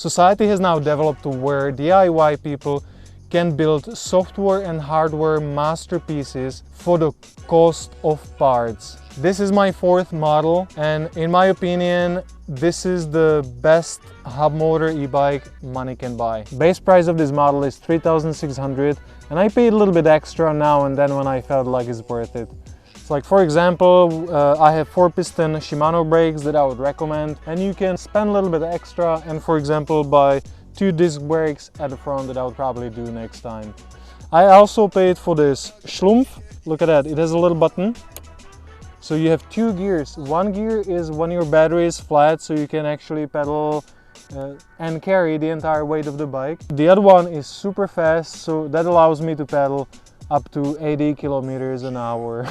Society has now developed to where DIY people can build software and hardware masterpieces for the cost of parts. This is my fourth model, and in my opinion, this is the best hub motor e-bike money can buy. Base price of this model is 3,600, and I paid a little bit extra now and then when I felt like it's worth it. So like for example, I have 4-piston Shimano brakes that I would recommend, and you can spend a little bit extra and for example buy 2 disc brakes at the front that I would probably do next time. I also paid for this Schlumpf. Look at that, it has a little button. So you have 2 gears. One gear is when your battery is flat, so you can actually pedal and carry the entire weight of the bike. The other one is super fast, so that allows me to pedal up to 80 kilometers an hour.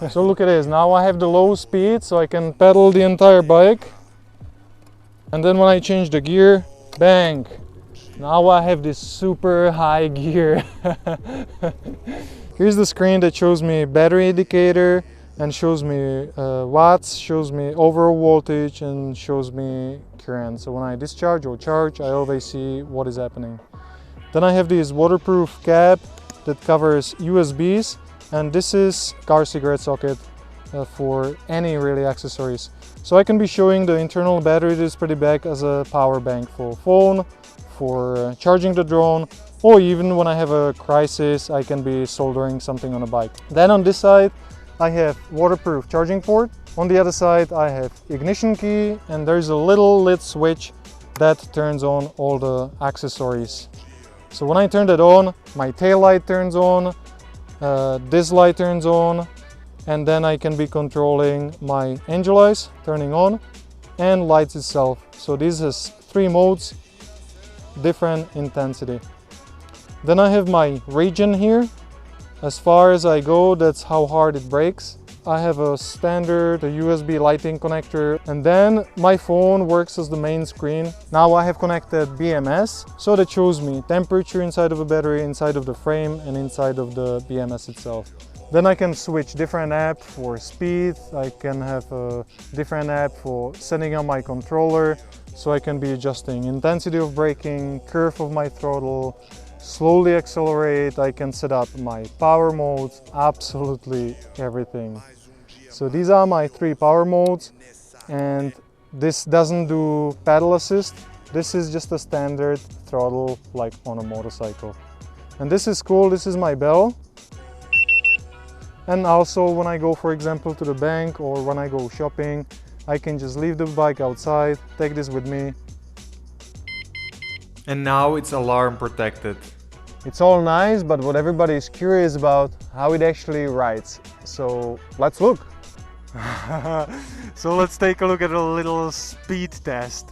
So look at this, now I have the low speed, so I can pedal the entire bike. And then when I change the gear, bang! Now I have this super high gear. Here's the screen that shows me battery indicator and shows me watts, shows me overall voltage and shows me current. So when I discharge or charge, I always see what is happening. Then I have this waterproof cap that covers USBs, and this is car cigarette socket for any really accessories. So I can be showing the internal battery display back as a power bank for phone, for charging the drone, or even when I have a crisis I can be soldering something on a bike. Then on this side I have waterproof charging port. On the other side I have ignition key, and there's a little lit switch that turns on all the accessories. So when I turn that on, my tail light turns on, this light turns on, and then I can be controlling my angel eyes turning on and lights itself. So this has 3 modes, different intensity. Then I have my region here. As far as I go, that's how hard it brakes. I have a standard USB lighting connector, and then my phone works as the main screen. Now I have connected BMS, so that shows me temperature inside of a battery, inside of the frame, and inside of the BMS itself. Then I can switch different apps for speed. I can have a different app for setting up my controller, so I can be adjusting intensity of braking, curve of my throttle, slowly accelerate. I can set up my power modes, absolutely everything. So these are my 3 power modes, and this doesn't do pedal assist. This is just a standard throttle like on a motorcycle. And this is cool, this is my bell. And also when I go, for example, to the bank or when I go shopping, I can just leave the bike outside, take this with me. And now it's alarm protected. It's all nice, but what everybody is curious about, how it actually rides. So let's look. So let's take a look at a little speed test.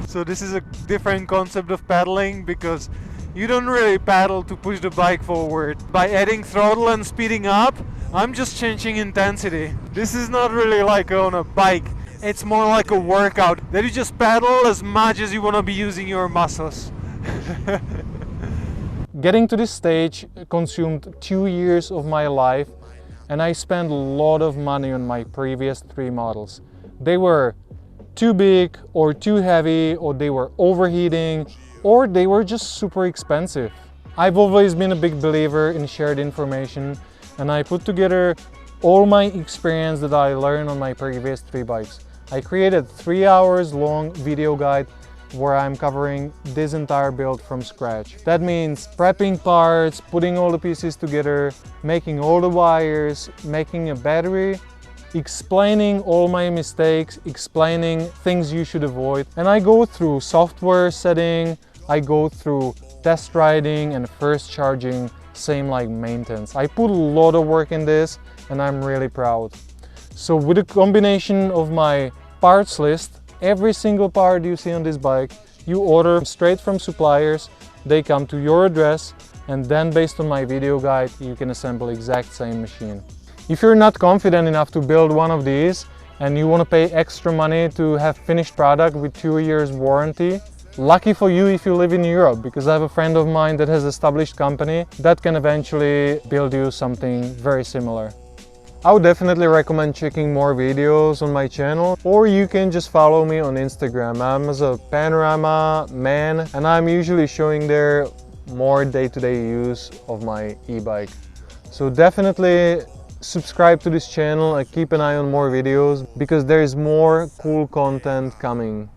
So this is a different concept of pedaling, because you don't really pedal to push the bike forward. By adding throttle and speeding up, I'm just changing intensity. This is not really like on a bike. It's more like a workout that you just pedal as much as you want to be using your muscles. Getting to this stage consumed 2 years of my life, and I spent a lot of money on my previous 3 models. They were too big or too heavy, or they were overheating, or they were just super expensive. I've always been a big believer in shared information, and I put together all my experience that I learned on my previous 3 bikes. I created 3 hours long video guide where I'm covering this entire build from scratch. That means prepping parts, putting all the pieces together, making all the wires, making a battery, explaining all my mistakes, explaining things you should avoid. And I go through software setting, I go through test riding and first charging, same like maintenance. I put a lot of work in this, and I'm really proud. So with a combination of my parts list, every single part you see on this bike, you order straight from suppliers, they come to your address, and then based on my video guide, you can assemble exact same machine. If you're not confident enough to build one of these and you want to pay extra money to have finished product with 2 years warranty, lucky for you if you live in Europe, because I have a friend of mine that has established company that can eventually build you something very similar. I would definitely recommend checking more videos on my channel, or you can just follow me on Instagram. I'm as a panorama man, and I'm usually showing there more day-to-day use of my e-bike. So definitely subscribe to this channel and keep an eye on more videos, because there is more cool content coming.